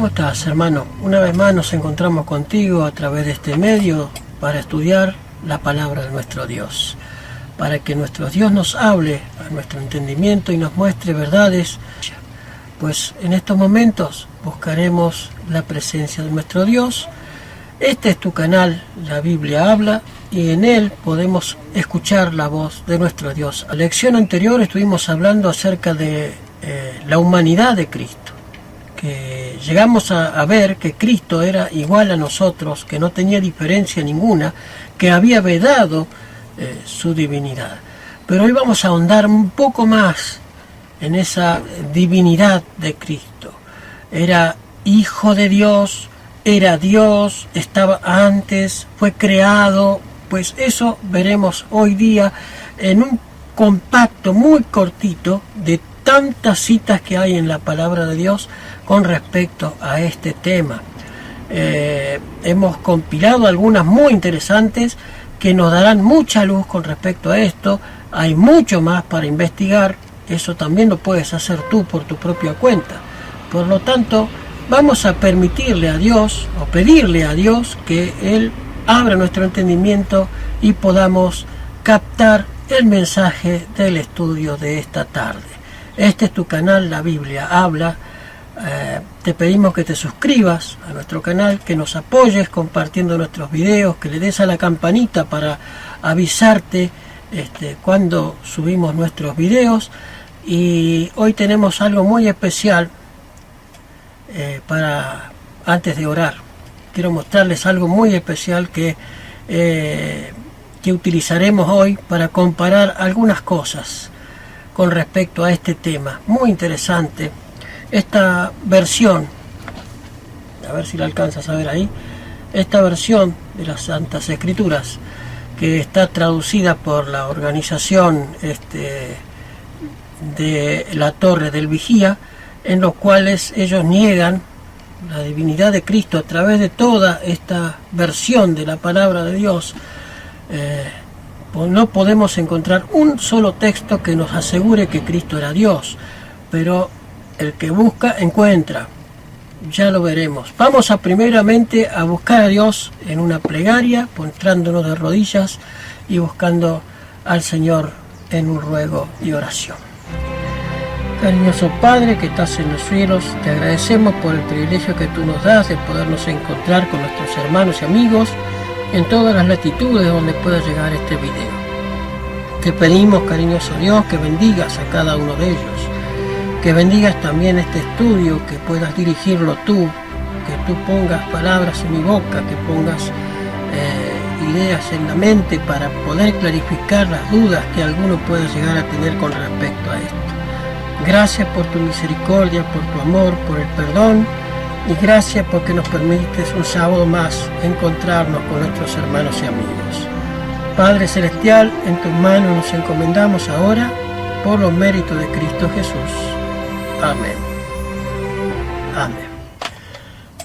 ¿Cómo estás, hermano? Una vez más nos encontramos contigo a través de este medio para estudiar la palabra de nuestro Dios, para que nuestro Dios nos hable a nuestro entendimiento y nos muestre verdades. Pues en estos momentos buscaremos la presencia de nuestro Dios. Este es tu canal, La Biblia Habla, y en él podemos escuchar la voz de nuestro Dios. En la lección anterior estuvimos hablando acerca de la humanidad de Cristo, que llegamos a ver que Cristo era igual a nosotros, que no tenía diferencia ninguna, que había vedado su divinidad. Pero hoy vamos a ahondar un poco más en esa divinidad de Cristo. Era Hijo de Dios, era Dios, estaba antes, fue creado. Pues eso veremos hoy día en un compacto muy cortito de tantas citas que hay en la palabra de Dios con respecto a este tema. Hemos compilado algunas muy interesantes que nos darán mucha luz con respecto a esto. Hay mucho más para investigar. Eso también lo puedes hacer tú por tu propia cuenta. Por lo tanto, vamos a permitirle a Dios o pedirle a Dios que Él abra nuestro entendimiento y podamos captar el mensaje del estudio de esta tarde. Este es tu canal, La Biblia Habla. Te pedimos que te suscribas a nuestro canal, que nos apoyes compartiendo nuestros videos, que le des a la campanita para avisarte cuando subimos nuestros videos. Y hoy tenemos algo muy especial para antes de orar. Quiero mostrarles algo muy especial que utilizaremos hoy para comparar algunas cosas con respecto a este tema. Muy interesante. Esta versión, a ver si la alcanzas a ver ahí, esta versión de las Santas Escrituras, que está traducida por la organización de la Torre del Vigía, en los cuales ellos niegan la divinidad de Cristo a través de toda esta versión de la palabra de Dios. No podemos encontrar un solo texto que nos asegure que Cristo era Dios, pero el que busca encuentra. Ya lo veremos. Vamos primeramente a buscar a Dios en una plegaria, postrándonos de rodillas y buscando al Señor en un ruego y oración. Cariñoso Padre que estás en los cielos, te agradecemos por el privilegio que tú nos das de podernos encontrar con nuestros hermanos y amigos en todas las latitudes donde pueda llegar este video. Te pedimos, cariñoso Dios, que bendigas a cada uno de ellos, que bendigas también este estudio, que puedas dirigirlo tú, que tú pongas palabras en mi boca, que pongas ideas en la mente para poder clarificar las dudas que alguno pueda llegar a tener con respecto a esto. Gracias por tu misericordia, por tu amor, por el perdón, y gracias porque nos permites un sábado más encontrarnos con nuestros hermanos y amigos. Padre Celestial, en tus manos nos encomendamos ahora por los méritos de Cristo Jesús. Amén. Amén.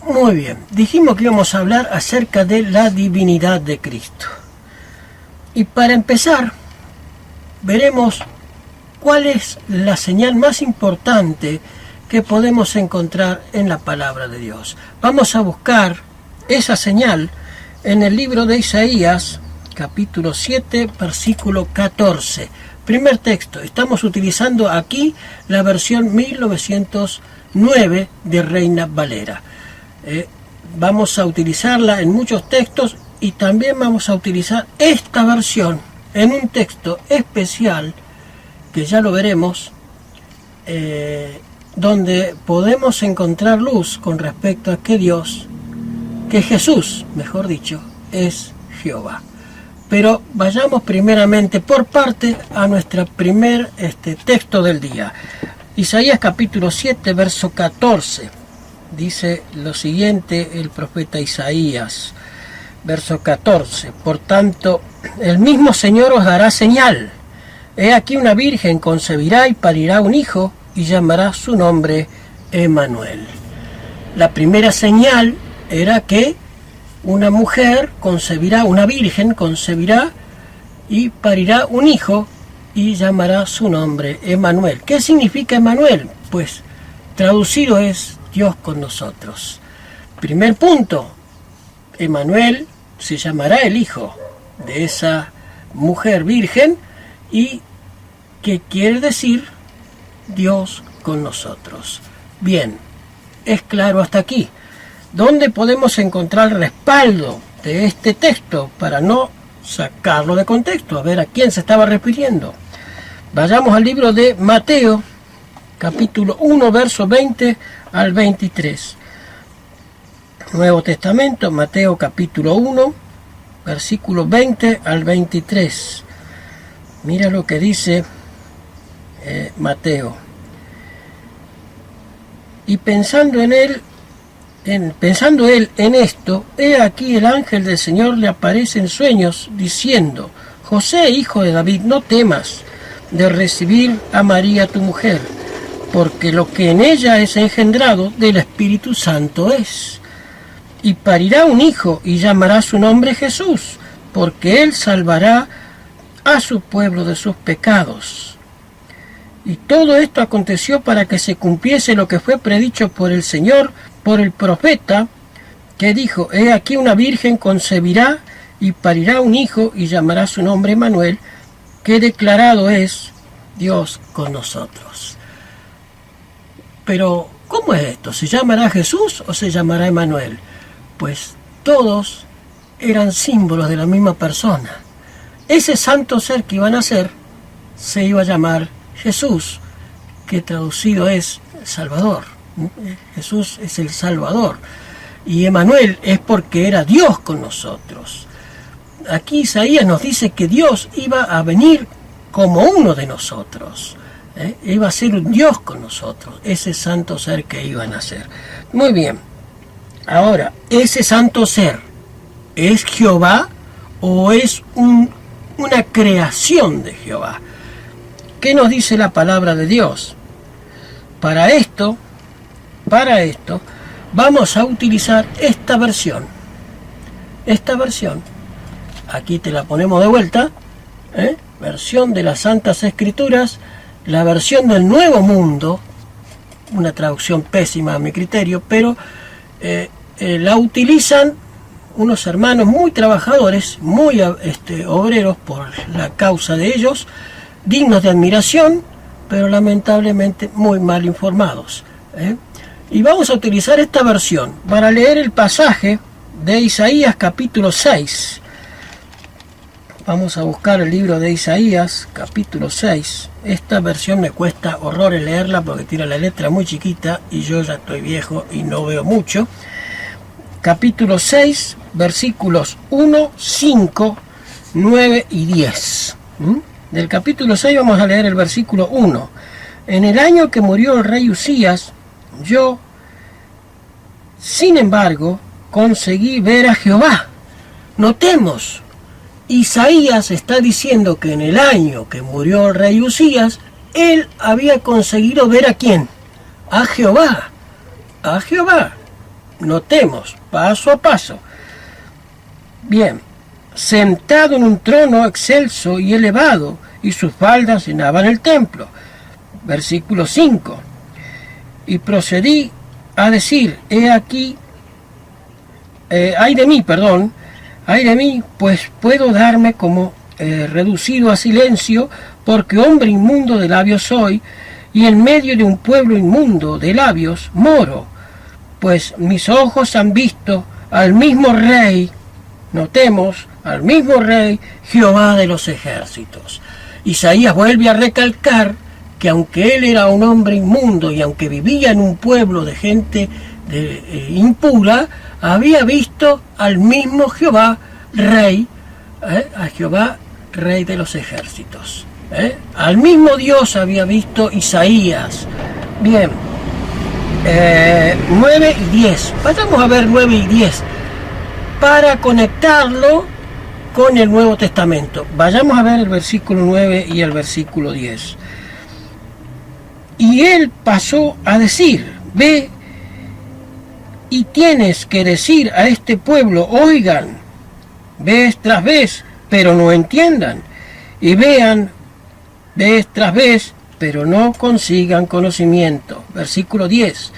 Muy bien, dijimos que íbamos a hablar acerca de la divinidad de Cristo. Y para empezar, veremos cuál es la señal más importante que podemos encontrar en la palabra de Dios. Vamos a buscar esa señal en el libro de Isaías, capítulo 7, versículo 14. Primer texto. Estamos utilizando aquí la versión 1909 de Reina Valera. Vamos a utilizarla en muchos textos y también vamos a utilizar esta versión en un texto especial que ya lo veremos, donde podemos encontrar luz con respecto a que Jesús, mejor dicho, es Jehová. Pero vayamos primeramente por parte a nuestro primer texto del día. Isaías capítulo 7, verso 14. Dice lo siguiente el profeta Isaías, verso 14. Por tanto, el mismo Señor os dará señal. He aquí una virgen concebirá y parirá un hijo y llamará su nombre Emmanuel. La primera señal era que una mujer concebirá, una virgen concebirá y parirá un hijo y llamará su nombre Emmanuel. ¿Qué significa Emmanuel? Pues traducido es Dios con nosotros. Primer punto, Emmanuel se llamará el hijo de esa mujer virgen, y que quiere decir Dios con nosotros. Bien, es claro hasta aquí. ¿Dónde podemos encontrar respaldo de este texto para no sacarlo de contexto? A ver a quién se estaba refiriendo. Vayamos al libro de Mateo, capítulo 1, verso 20 al 23. Nuevo Testamento, Mateo capítulo 1, versículo 20 al 23. Mira lo que dice Mateo. Y pensando él en esto, he aquí el ángel del Señor le aparece en sueños, diciendo: José, hijo de David, no temas de recibir a María tu mujer, porque lo que en ella es engendrado del Espíritu Santo es. Y parirá un hijo, y llamará su nombre Jesús, porque él salvará a su pueblo de sus pecados. Y todo esto aconteció para que se cumpliese lo que fue predicho por el Señor, por el profeta, que dijo: He aquí una virgen concebirá y parirá un hijo, y llamará su nombre Emmanuel, que declarado es Dios con nosotros. Pero, ¿cómo es esto? ¿Se llamará Jesús o se llamará Emmanuel? Pues todos eran símbolos de la misma persona. Ese santo ser que iban a ser se iba a llamar Jesús, que traducido es Salvador. Jesús es el Salvador. Y Emmanuel es porque era Dios con nosotros. Aquí Isaías nos dice que Dios iba a venir como uno de nosotros. Iba a ser un Dios con nosotros, ese santo ser que iban a ser. Muy bien. Ahora, ¿ese santo ser es Jehová o es una creación de Jehová? ¿Qué nos dice la palabra de Dios? Para esto, vamos a utilizar esta versión. Esta versión, aquí te la ponemos de vuelta, versión de las Santas Escrituras, la versión del Nuevo Mundo, una traducción pésima a mi criterio, pero la utilizan unos hermanos muy trabajadores, muy obreros por la causa de ellos, dignos de admiración, pero lamentablemente muy mal informados. Y vamos a utilizar esta versión para leer el pasaje de Isaías capítulo 6. Vamos a buscar el libro de Isaías capítulo 6. Esta versión me cuesta horrores leerla porque tiene la letra muy chiquita y yo ya estoy viejo y no veo mucho. Capítulo 6, versículos 1, 5, 9 y 10. Del capítulo 6 vamos a leer el versículo 1. En el año que murió el rey Usías, yo, sin embargo, conseguí ver a Jehová. Notemos, Isaías está diciendo que en el año que murió el rey Usías, él había conseguido ver ¿a quién? A Jehová. A Jehová. Notemos, paso a paso. Bien. Sentado en un trono excelso y elevado, y sus faldas llenaban el templo. Versículo 5. Y procedí a decir: he aquí, ay de mí, pues puedo darme como reducido a silencio, porque hombre inmundo de labios soy, y en medio de un pueblo inmundo de labios moro, pues mis ojos han visto al mismo rey. Notemos, al mismo rey, Jehová de los ejércitos. Isaías vuelve a recalcar que aunque él era un hombre inmundo y aunque vivía en un pueblo de gente impura, había visto al mismo Jehová rey, a Jehová rey de los ejércitos. Al mismo Dios había visto Isaías. Bien, 9 y 10. Vamos a ver 9 y 10 para conectarlo con el Nuevo Testamento. Vayamos a ver el versículo 9 y el versículo 10. Y él pasó a decir: ve y tienes que decir a este pueblo: oigan, vez tras vez, pero no entiendan, y vean vez tras vez, pero no consigan conocimiento. Versículo 10.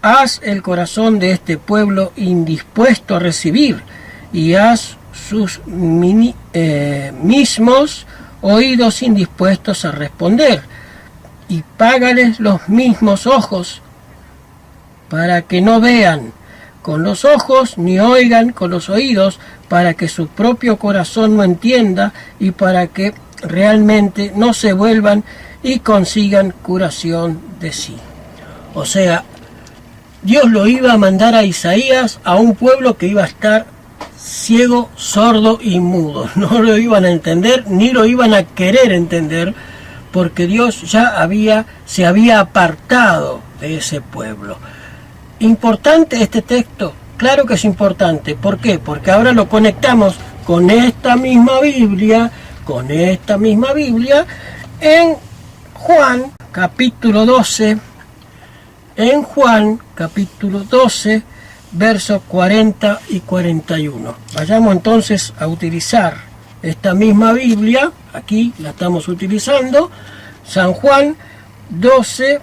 haz el corazón de este pueblo indispuesto a recibir, y haz sus mismos oídos indispuestos a responder, y págales los mismos ojos, para que no vean con los ojos ni oigan con los oídos, para que su propio corazón no entienda y para que realmente no se vuelvan y consigan curación de sí. O sea, Dios lo iba a mandar a Isaías a un pueblo que iba a estar ciego, sordo y mudo. No lo iban a entender ni lo iban a querer entender, porque Dios ya se había apartado de ese pueblo. ¿Importante este texto? Claro que es importante. ¿Por qué? Porque ahora lo conectamos con esta misma Biblia, en Juan capítulo 12, versos 40 y 41. Vayamos entonces a utilizar esta misma Biblia, aquí la estamos utilizando, San Juan 12,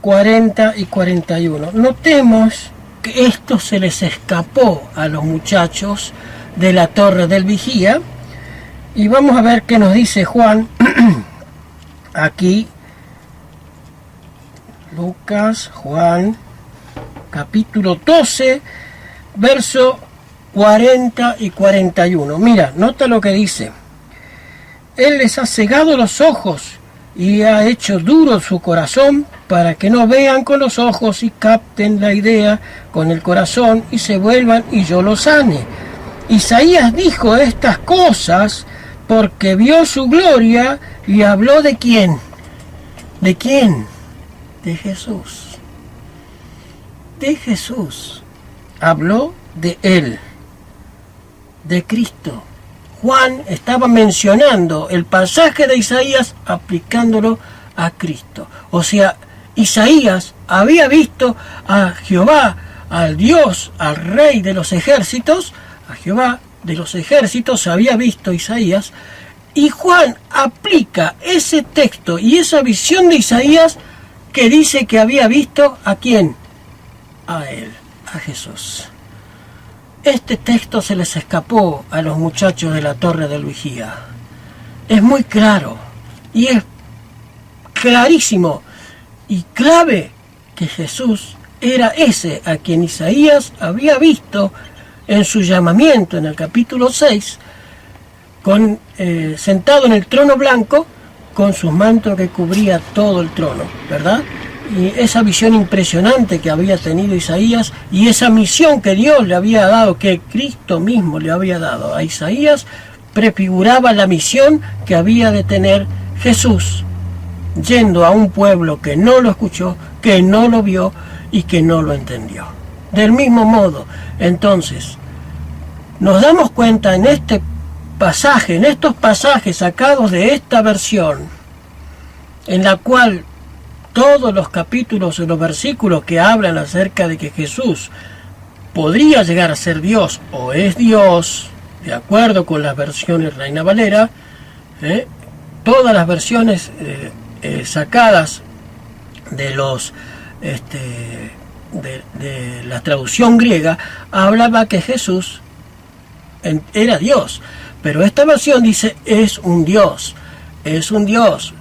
40 y 41. Notemos que esto se les escapó a los muchachos de la Torre del Vigía, y vamos a ver qué nos dice Juan aquí. Juan capítulo 12, verso 40 y 41. Mira, nota lo que dice. Él les ha cegado los ojos y ha hecho duro su corazón, para que no vean con los ojos y capten la idea con el corazón y se vuelvan y yo los sane. Isaías dijo estas cosas porque vio su gloria y habló ¿de quién? ¿De quién? De Jesús. De Jesús. Habló de él, de Cristo. Juan estaba mencionando el pasaje de Isaías aplicándolo a Cristo. O sea, Isaías había visto a Jehová, al Dios, al Rey de los ejércitos, a Jehová de los ejércitos había visto Isaías, y Juan aplica ese texto y esa visión de Isaías que dice que había visto ¿a quién? A él, a Jesús. Este texto se les escapó a los muchachos de la Torre del Vigía. Es muy claro y es clarísimo y clave que Jesús era ese a quien Isaías había visto en su llamamiento en el capítulo 6, sentado en el trono blanco, con su manto que cubría todo el trono, ¿verdad? Y esa visión impresionante que había tenido Isaías y esa misión que Dios le había dado, que Cristo mismo le había dado a Isaías, prefiguraba la misión que había de tener Jesús, yendo a un pueblo que no lo escuchó, que no lo vio y que no lo entendió. Del mismo modo, entonces, nos damos cuenta en este pasaje, en estos pasajes sacados de esta versión, en la cual todos los capítulos y los versículos que hablan acerca de que Jesús podría llegar a ser Dios o es Dios, de acuerdo con las versiones Reina Valera, todas las versiones sacadas de los de la traducción griega, hablaba que Jesús era Dios, pero esta versión dice es un Dios.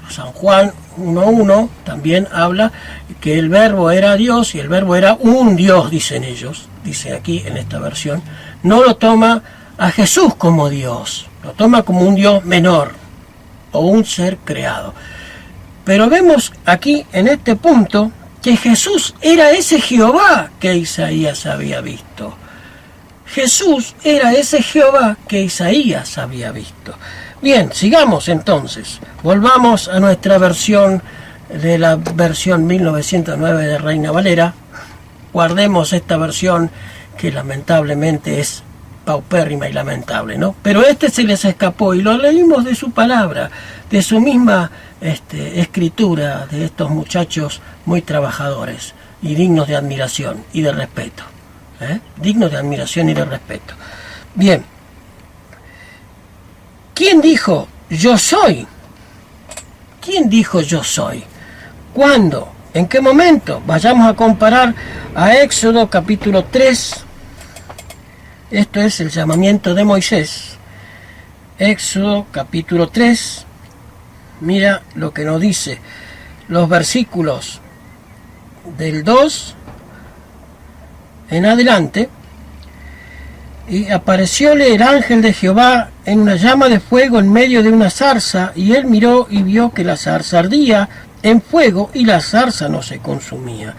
San Juan 1.1 también habla que el verbo era Dios y el verbo era un Dios, dicen ellos, dice aquí en esta versión. No lo toma a Jesús como Dios, lo toma como un Dios menor o un ser creado. Pero vemos aquí en este punto que Jesús era ese Jehová que Isaías había visto. Jesús era ese Jehová que Isaías había visto. Bien, sigamos entonces. Volvamos a nuestra versión de la versión 1909 de Reina Valera. Guardemos esta versión que lamentablemente es paupérrima y lamentable, ¿no? Pero se les escapó y lo leímos de su palabra, de su misma escritura, de estos muchachos muy trabajadores y dignos de admiración y de respeto. Dignos de admiración y de respeto. Bien. ¿Quién dijo yo soy? ¿Quién dijo yo soy? ¿Cuándo? ¿En qué momento? Vayamos a comparar a Éxodo capítulo 3. Esto es el llamamiento de Moisés. Éxodo capítulo 3. Mira lo que nos dice. Los versículos del 2 en adelante. Y aparecióle el ángel de Jehová en una llama de fuego en medio de una zarza, y él miró y vio que la zarza ardía en fuego y la zarza no se consumía.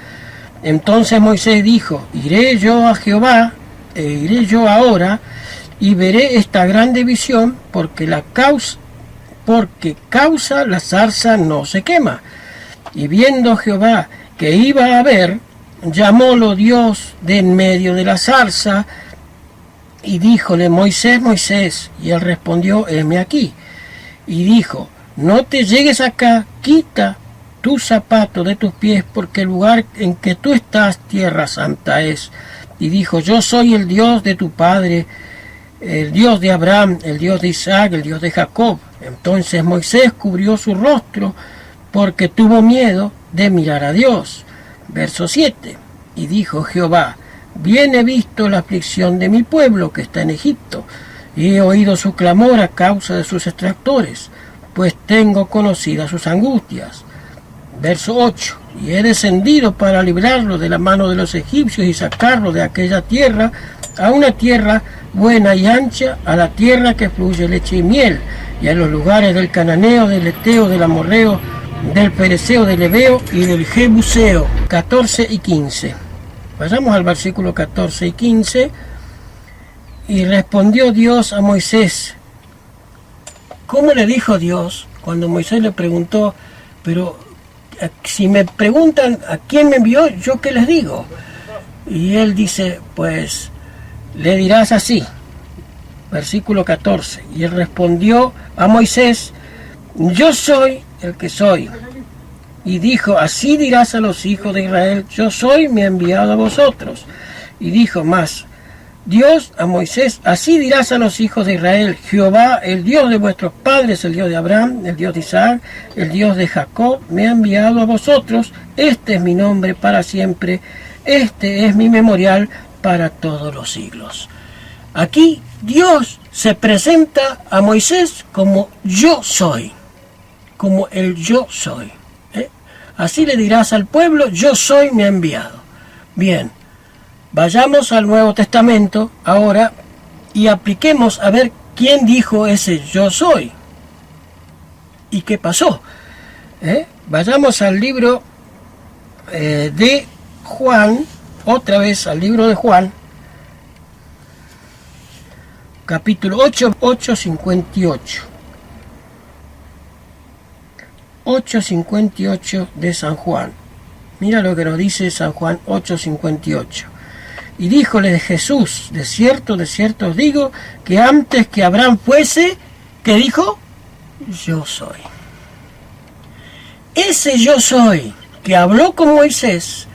Entonces Moisés dijo: iré yo a Jehová, iré yo ahora y veré esta grande visión, porque causa la zarza no se quema. Y viendo Jehová que iba a ver, llamólo Dios de en medio de la zarza, y díjole: Moisés, Moisés. Y él respondió: heme aquí. Y dijo: no te llegues acá, quita tu zapato de tus pies, porque el lugar en que tú estás, tierra santa es. Y dijo: yo soy el Dios de tu padre, el Dios de Abraham, el Dios de Isaac, el Dios de Jacob. Entonces Moisés cubrió su rostro, porque tuvo miedo de mirar a Dios. Verso 7. Y dijo Jehová: bien he visto la aflicción de mi pueblo que está en Egipto, y he oído su clamor a causa de sus extractores, pues tengo conocidas sus angustias. Verso 8. Y he descendido para librarlo de la mano de los egipcios y sacarlo de aquella tierra a una tierra buena y ancha, a la tierra que fluye leche y miel, y a los lugares del cananeo, del eteo, del amorreo, del pereceo, del heveo y del jebuseo. 14 y 15. Vayamos al versículo 14 y 15. Y respondió Dios a Moisés. ¿Cómo le dijo Dios cuando Moisés le preguntó? Pero si me preguntan a quién me envió, ¿yo qué les digo? Y él dice: pues le dirás así. Versículo 14. Y él respondió a Moisés: yo soy el que soy. Y dijo: así dirás a los hijos de Israel: yo soy, me ha enviado a vosotros. Y dijo más Dios a Moisés: así dirás a los hijos de Israel: Jehová, el Dios de vuestros padres, el Dios de Abraham, el Dios de Isaac, el Dios de Jacob, me ha enviado a vosotros. Este es mi nombre para siempre, este es mi memorial para todos los siglos. Aquí Dios se presenta a Moisés como yo soy, como el yo soy. Así le dirás al pueblo: yo soy, me ha enviado. Bien, vayamos al Nuevo Testamento ahora y apliquemos a ver quién dijo ese yo soy y qué pasó. Vayamos al libro de Juan, otra vez al libro de Juan, capítulo 8, 8:58. 8:58 de San Juan. Mira lo que nos dice San Juan 8:58. Y díjole Jesús: de cierto os digo, que antes que Abraham fuese, ¿qué dijo? Yo soy. Ese yo soy que habló con Moisés,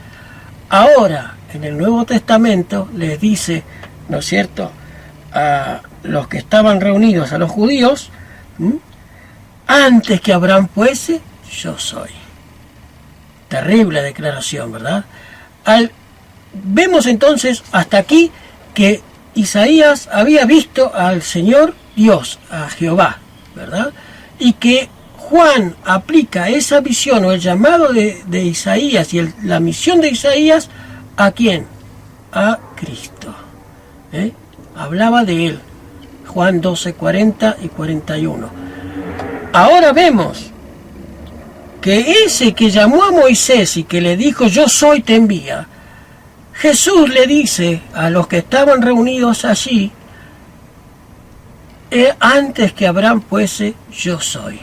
ahora en el Nuevo Testamento les dice, ¿no es cierto?, a los que estaban reunidos, a los judíos: antes que Abraham fuese, yo soy. Terrible declaración, ¿verdad? Vemos entonces hasta aquí que Isaías había visto al Señor Dios, a Jehová, ¿verdad? Y que Juan aplica esa visión o el llamado de Isaías y la misión de Isaías, ¿a quién? A Cristo. Hablaba de él. Juan 12, 40 y 41. Ahora vemos que ese que llamó a Moisés y que le dijo: yo soy, te envía, Jesús le dice a los que estaban reunidos allí: antes que Abraham fuese, yo soy.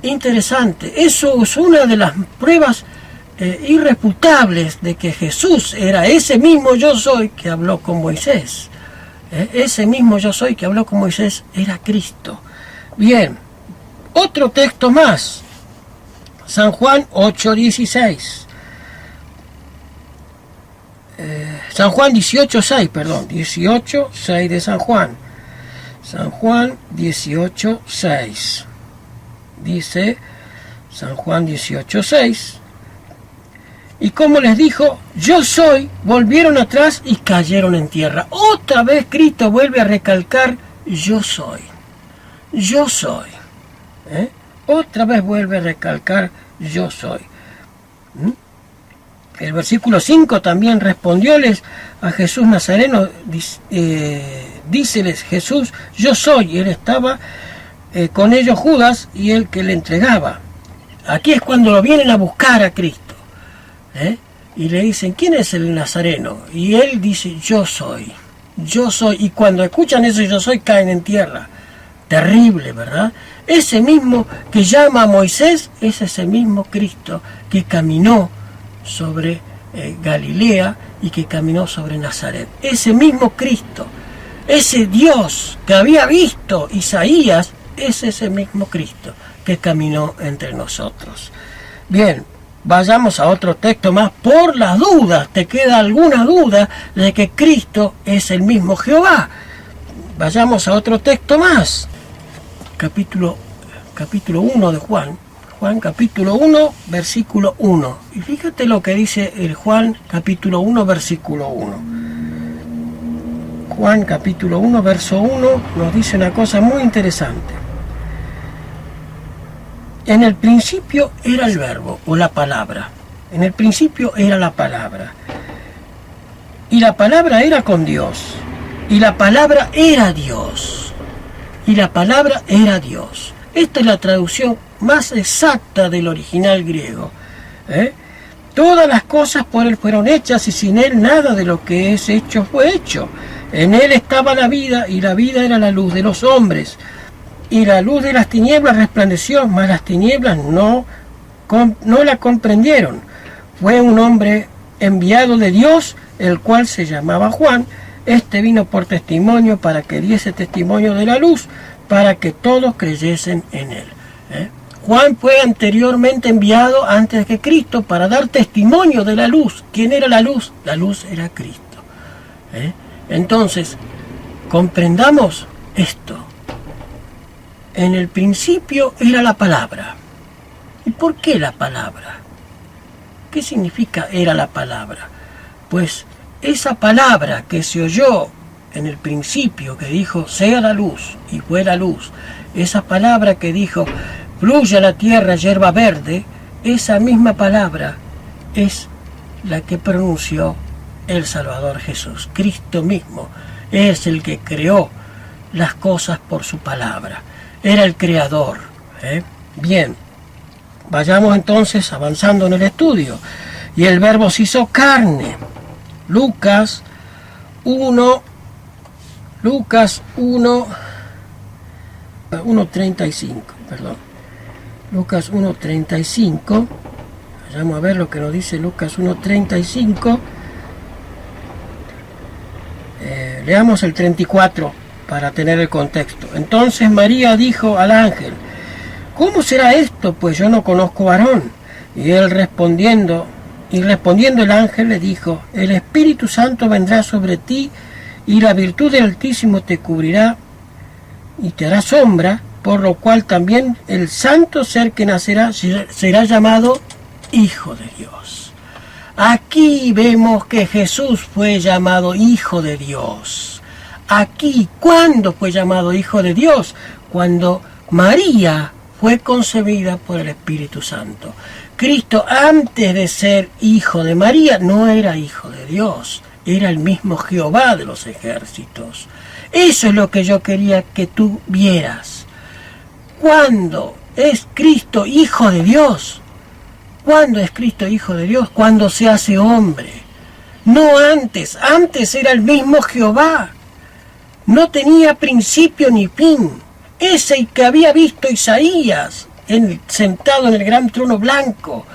Interesante, eso es una de las pruebas irrefutables de que Jesús era ese mismo yo soy que habló con Moisés. Ese mismo yo soy que habló con Moisés era Cristo. Bien, otro texto más, San Juan 8:16. San Juan 18:6, perdón, 18:6 de San Juan. San Juan 18:6. Dice San Juan 18:6: y como les dijo, yo soy, volvieron atrás y cayeron en tierra. Otra vez Cristo vuelve a recalcar, yo soy. Yo soy. Otra vez vuelve a recalcar, yo soy. El versículo 5 también respondióles a Jesús Nazareno, díceles Jesús, yo soy. Y él estaba con ellos Judas y el que le entregaba. Aquí es cuando lo vienen a buscar a Cristo. Y le dicen, ¿quién es el Nazareno? Y él dice, yo soy. Yo soy. Y cuando escuchan eso, yo soy, caen en tierra. Terrible, ¿verdad? Ese mismo que llama a Moisés es ese mismo Cristo que caminó sobre Galilea y que caminó sobre Nazaret. Ese mismo Cristo, ese Dios que había visto Isaías, es ese mismo Cristo que caminó entre nosotros. Bien, vayamos a otro texto más por las dudas. ¿Te queda alguna duda de que Cristo es el mismo Jehová? Vayamos a otro texto más. Capítulo 1 de Juan. Juan capítulo 1, versículo 1. Y fíjate lo que dice el Juan capítulo 1, versículo 1. Juan capítulo 1, verso 1 nos dice una cosa muy interesante. En el principio era el verbo o la palabra. En el principio era la palabra. Y la palabra era con Dios. Y la palabra era Dios. Y la palabra era Dios. Esta es la traducción más exacta del original griego. Todas las cosas por Él fueron hechas y sin Él nada de lo que es hecho fue hecho. En Él estaba la vida y la vida era la luz de los hombres. Y la luz de las tinieblas resplandeció, mas las tinieblas no la comprendieron. Fue un hombre enviado de Dios, el cual se llamaba Juan. Este vino por testimonio para que diese testimonio de la luz, para que todos creyesen en él. Juan fue anteriormente enviado antes que Cristo para dar testimonio de la luz. ¿Quién era la luz? La luz era Cristo. Entonces, comprendamos esto. En el principio era la palabra. ¿Y por qué la palabra? ¿Qué significa era la palabra? Pues esa palabra que se oyó en el principio, que dijo, sea la luz, y fue la luz, esa palabra que dijo, fluya la tierra hierba verde, esa misma palabra es la que pronunció el Salvador Jesús. Cristo mismo es el que creó las cosas por su palabra. Era el creador. Bien, vayamos entonces avanzando en el estudio. Y el verbo se hizo carne. Lucas 1:35, perdón. Lucas 1:35. Vayamos a ver lo que nos dice Lucas 1:35. Leamos el 34 para tener el contexto. Entonces María dijo al ángel, ¿cómo será esto? Pues yo no conozco varón. Y él respondiendo el ángel le dijo, el Espíritu Santo vendrá sobre ti y la virtud del Altísimo te cubrirá y te hará sombra, por lo cual también el santo ser que nacerá será llamado Hijo de Dios. Aquí vemos que Jesús fue llamado Hijo de Dios. Aquí, ¿cuándo fue llamado Hijo de Dios? Cuando María fue concebida por el Espíritu Santo. Cristo, antes de ser hijo de María, no era hijo de Dios, era el mismo Jehová de los ejércitos. Eso es lo que yo quería que tú vieras. ¿Cuándo es Cristo hijo de Dios? ¿Cuándo es Cristo hijo de Dios? Cuando se hace hombre. No antes, antes era el mismo Jehová. No tenía principio ni fin. Ese que había visto Isaías sentado en el gran trono blanco.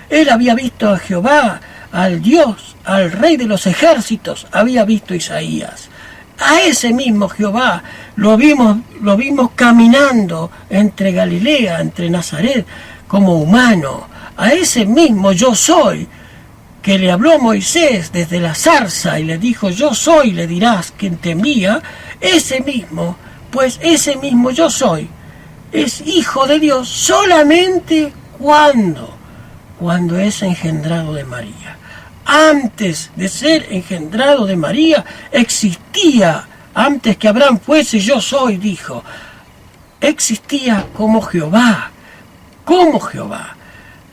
Él había visto a Jehová, al Dios, al Rey de los ejércitos, había visto Isaías. A ese mismo Jehová lo vimos caminando entre Galilea, entre Nazaret, como humano. A ese mismo yo soy, que le habló Moisés desde la zarza y le dijo, yo soy, le dirás quien te envía, ese mismo, pues ese mismo yo soy, es hijo de Dios solamente cuando es engendrado de María. Antes de ser engendrado de María, existía, antes que Abraham fuese yo soy, dijo, existía como Jehová,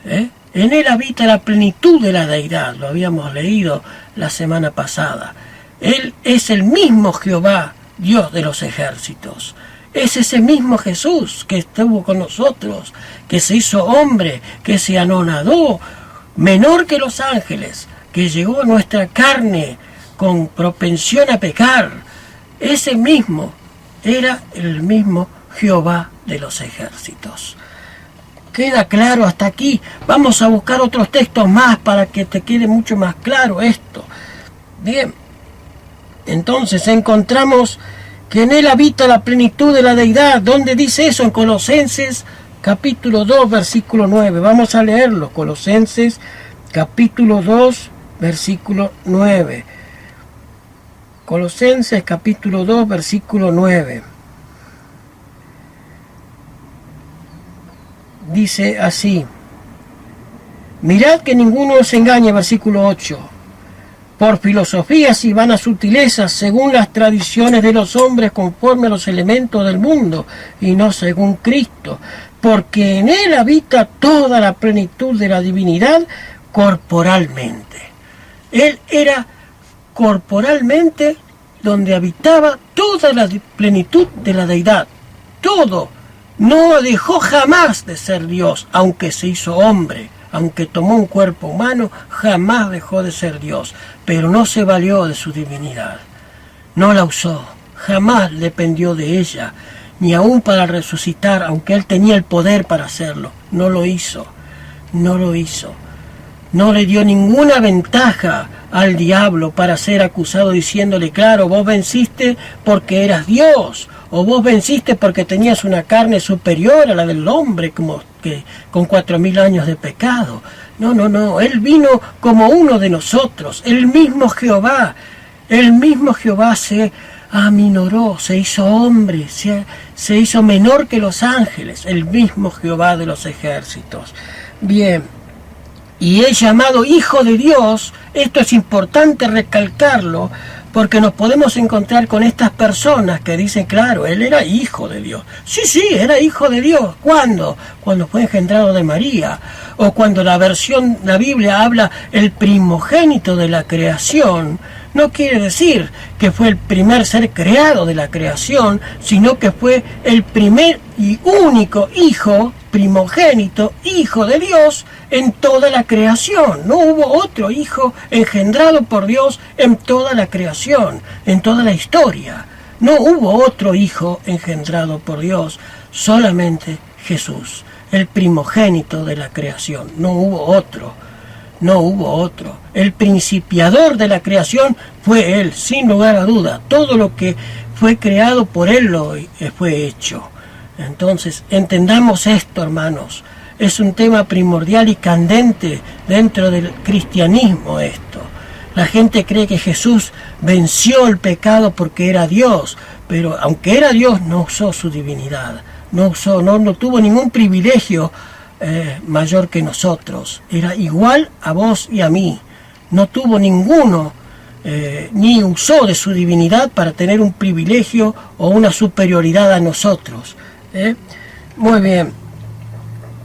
¿eh? En él habita la plenitud de la deidad, lo habíamos leído la semana pasada. Él es el mismo Jehová, Dios de los ejércitos. Es ese mismo Jesús que estuvo con nosotros, que se hizo hombre, que se anonadó, menor que los ángeles, que llegó a nuestra carne con propensión a pecar. Ese mismo era el mismo Jehová de los ejércitos. ¿Queda claro hasta aquí? Vamos a buscar otros textos más para que te quede mucho más claro esto. Bien, entonces encontramos que en él habita la plenitud de la deidad. ¿Dónde dice eso? En Colosenses capítulo 2, versículo 9. Vamos a leerlo. Colosenses capítulo 2, versículo 9. Colosenses capítulo 2, versículo 9. Dice así: mirad que ninguno os engañe, versículo 8, por filosofías y vanas sutilezas, según las tradiciones de los hombres, conforme a los elementos del mundo, y no según Cristo, porque en él habita toda la plenitud de la divinidad corporalmente. Él era corporalmente donde habitaba toda la plenitud de la deidad, todo. No dejó jamás de ser Dios, aunque se hizo hombre, aunque tomó un cuerpo humano, jamás dejó de ser Dios, pero no se valió de su divinidad, no la usó, jamás dependió de ella, ni aún para resucitar, aunque él tenía el poder para hacerlo, no lo hizo, no le dio ninguna ventaja al diablo para ser acusado diciéndole, claro, vos venciste porque eras Dios, o vos venciste porque tenías una carne superior a la del hombre, como que con 4000 años de pecado. No, él vino como uno de nosotros, el mismo Jehová se aminoró, se hizo hombre, se hizo menor que los ángeles, el mismo Jehová de los ejércitos. Bien, y es llamado Hijo de Dios. Esto es importante recalcarlo, porque nos podemos encontrar con estas personas que dicen, claro, él era hijo de Dios. Sí, era hijo de Dios. ¿Cuándo? Cuando fue engendrado de María. O cuando la Biblia habla el primogénito de la creación. No quiere decir que fue el primer ser creado de la creación, sino que fue el primer y único hijo, primogénito, hijo de Dios en toda la creación. No hubo otro hijo engendrado por Dios en toda la creación, en toda la historia. No hubo otro hijo engendrado por Dios, solamente Jesús, el primogénito de la creación. No hubo otro. El principiador de la creación fue Él, sin lugar a duda. Todo lo que fue creado por Él lo fue hecho. Entonces, entendamos esto, hermanos. Es un tema primordial y candente dentro del cristianismo esto. La gente cree que Jesús venció el pecado porque era Dios, pero aunque era Dios no usó su divinidad, no tuvo ningún privilegio mayor que nosotros. Era igual a vos y a mí. No tuvo ninguno, ni usó de su divinidad para tener un privilegio o una superioridad a nosotros. Muy bien,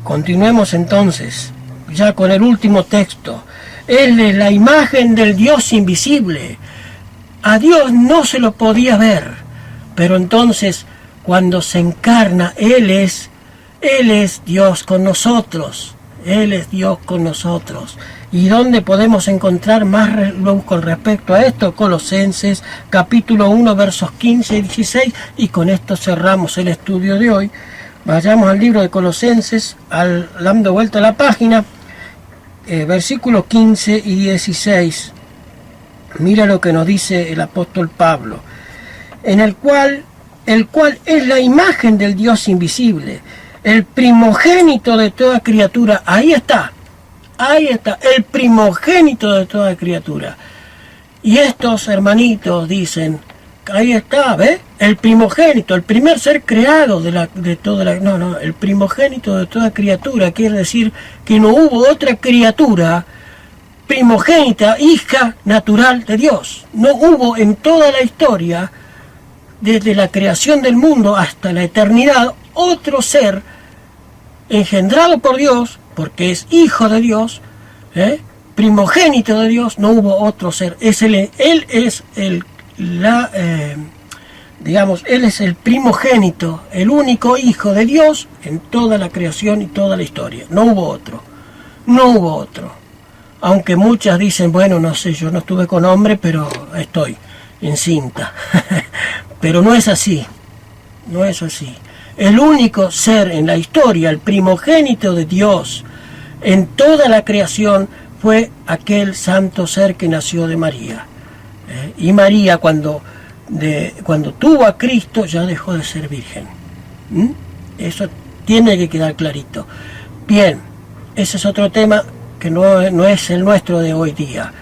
continuemos entonces, ya con el último texto. Él es la imagen del Dios invisible. A Dios no se lo podía ver, pero entonces cuando se encarna, Él es Dios con nosotros. Él es Dios con nosotros. ¿Y dónde podemos encontrar más luz con respecto a esto? Colosenses capítulo 1, versos 15 y 16. Y con esto cerramos el estudio de hoy. Vayamos al libro de Colosenses, dando vuelta a la página, versículos 15 y 16. Mira lo que nos dice el apóstol Pablo. El cual es la imagen del Dios invisible, el primogénito de toda criatura. Ahí está, el primogénito de toda criatura. Y estos hermanitos dicen, ahí está, ¿ves? El primogénito, el primer ser creado de toda la... No, el primogénito de toda criatura, quiere decir que no hubo otra criatura primogénita, hija natural de Dios. No hubo en toda la historia, desde la creación del mundo hasta la eternidad, otro ser engendrado por Dios, porque es hijo de Dios, primogénito de Dios, no hubo otro ser. Él es el primogénito, el único hijo de Dios en toda la creación y toda la historia. No hubo otro. Aunque muchas dicen, bueno, no sé, yo no estuve con hombre, pero estoy encinta. Pero no es así. El único ser en la historia, el primogénito de Dios en toda la creación, fue aquel santo ser que nació de María. Y María, cuando tuvo a Cristo, ya dejó de ser virgen. Eso tiene que quedar clarito. Bien, ese es otro tema que no es el nuestro de hoy día.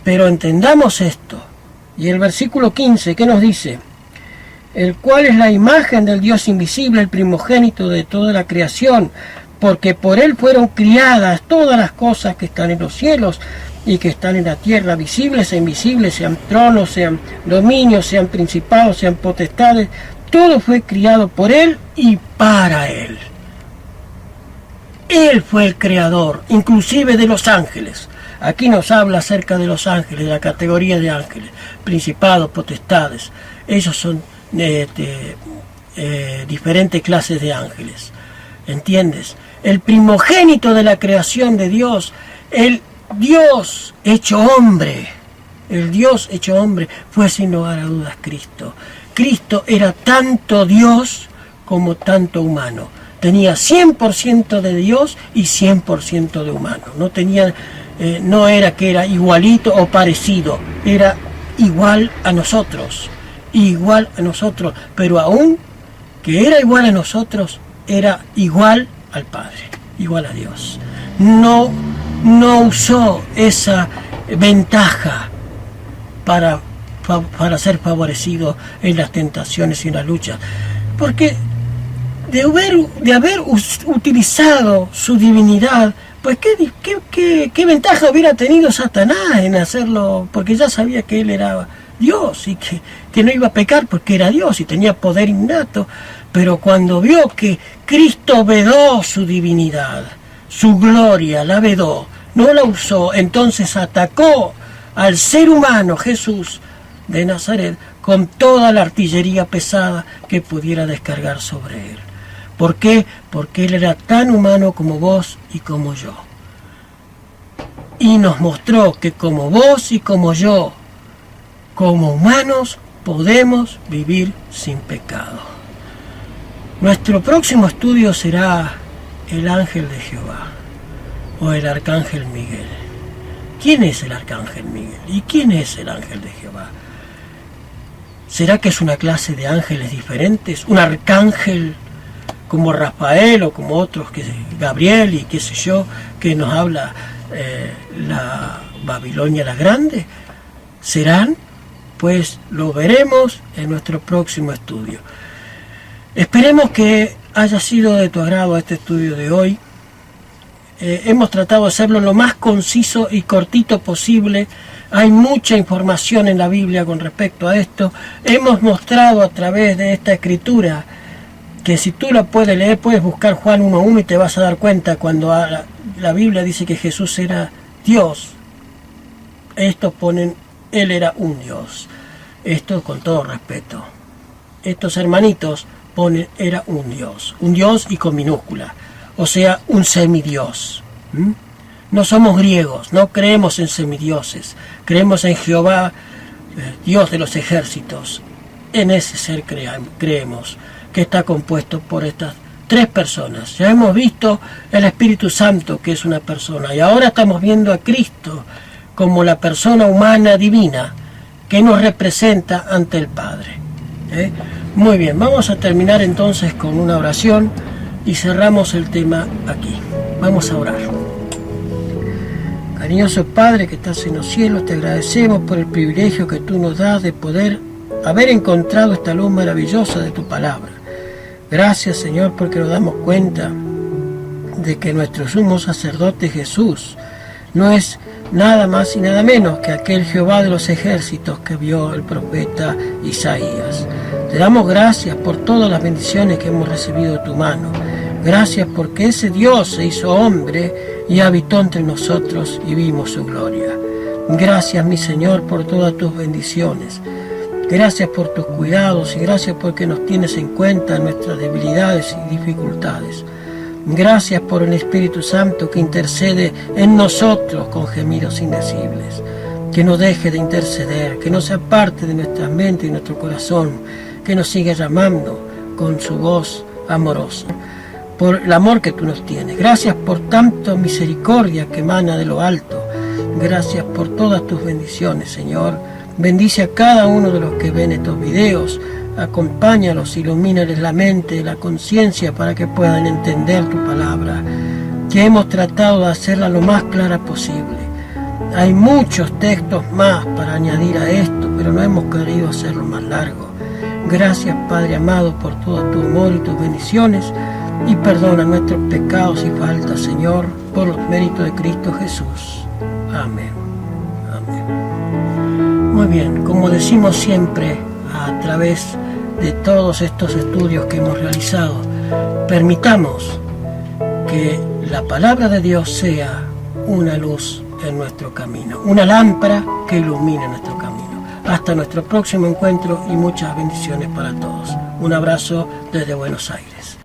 Pero entendamos esto. Y el versículo 15, ¿qué nos dice? El cual es la imagen del Dios invisible, el primogénito de toda la creación, porque por él fueron criadas todas las cosas que están en los cielos y que están en la tierra, visibles e invisibles, sean tronos, sean dominios, sean principados, sean potestades. Todo fue criado por él y para él. Él fue el creador, inclusive de los ángeles. Aquí nos habla acerca de los ángeles, de la categoría de ángeles, principados, potestades. Ellos son diferentes clases de ángeles. ¿Entiendes? El primogénito de la creación de Dios, el Dios hecho hombre, fue sin lugar a dudas Cristo. Cristo era tanto Dios como tanto humano. Tenía 100% de Dios y 100% de humano. No era que era igualito o parecido, era igual a nosotros, pero aún que era igual a nosotros, era igual al Padre, igual a Dios. No usó esa ventaja para ser favorecido en las tentaciones y en las luchas, porque de haber utilizado su divinidad, pues qué ventaja hubiera tenido Satanás en hacerlo, porque ya sabía que él era Dios y que no iba a pecar porque era Dios y tenía poder innato. Pero cuando vio que Cristo vedó su divinidad, su gloria, la vedó, no la usó, entonces atacó al ser humano, Jesús de Nazaret, con toda la artillería pesada que pudiera descargar sobre él. ¿Por qué? Porque él era tan humano como vos y como yo. Y nos mostró que como vos y como yo, como humanos, podemos vivir sin pecado. Nuestro próximo estudio será el ángel de Jehová o el arcángel Miguel. ¿Quién es el arcángel Miguel? ¿Y quién es el ángel de Jehová? ¿Será que es una clase de ángeles diferentes? ¿Un arcángel como Rafael o como otros, que Gabriel y qué sé yo, que nos habla la Babilonia la Grande? ¿Serán? Pues lo veremos en nuestro próximo estudio. Esperemos que haya sido de tu agrado este estudio de hoy. Hemos tratado de hacerlo lo más conciso y cortito posible. Hay mucha información en la Biblia con respecto a esto. Hemos mostrado a través de esta escritura que si tú la puedes leer, puedes buscar Juan 1.1 y te vas a dar cuenta cuando la Biblia dice que Jesús era Dios. Estos ponen, Él era un Dios. Esto con todo respeto. Estos hermanitos ponen, era un Dios y con minúscula, o sea, un semidios. No somos griegos, no creemos en semidioses, creemos en Jehová, Dios de los ejércitos. En ese ser creemos, que está compuesto por estas tres personas. Ya hemos visto el Espíritu Santo, que es una persona, y ahora estamos viendo a Cristo como la persona humana divina que nos representa ante el Padre. Muy bien, vamos a terminar entonces con una oración y cerramos el tema aquí. Vamos a orar. Cariñoso Padre que estás en los cielos, te agradecemos por el privilegio que tú nos das de poder haber encontrado esta luz maravillosa de tu palabra. Gracias, Señor, porque nos damos cuenta de que nuestro sumo sacerdote Jesús no es nada más y nada menos que aquel Jehová de los ejércitos que vio el profeta Isaías. Te damos gracias por todas las bendiciones que hemos recibido de tu mano. Gracias porque ese Dios se hizo hombre y habitó entre nosotros y vimos su gloria. Gracias, mi Señor, por todas tus bendiciones. Gracias por tus cuidados y gracias porque nos tienes en cuenta en nuestras debilidades y dificultades. Gracias por el Espíritu Santo que intercede en nosotros con gemidos indecibles. Que no deje de interceder, que no se aparte de nuestra mente y nuestro corazón, que nos siga llamando con su voz amorosa. Por el amor que tú nos tienes. Gracias por tanta misericordia que emana de lo alto. Gracias por todas tus bendiciones, Señor. Bendice a cada uno de los que ven estos videos. Acompáñalos, ilumínales la mente, la conciencia para que puedan entender tu palabra, que hemos tratado de hacerla lo más clara posible. Hay muchos textos más para añadir a esto, pero no hemos querido hacerlo más largo. Gracias, Padre amado, por todo tu amor y tus bendiciones, y perdona nuestros pecados y faltas, Señor, por los méritos de Cristo Jesús. Amén. Amén. Muy bien, como decimos siempre, a través de todos estos estudios que hemos realizado, permitamos que la palabra de Dios sea una luz en nuestro camino, una lámpara que ilumine nuestro camino. Hasta nuestro próximo encuentro y muchas bendiciones para todos. Un abrazo desde Buenos Aires.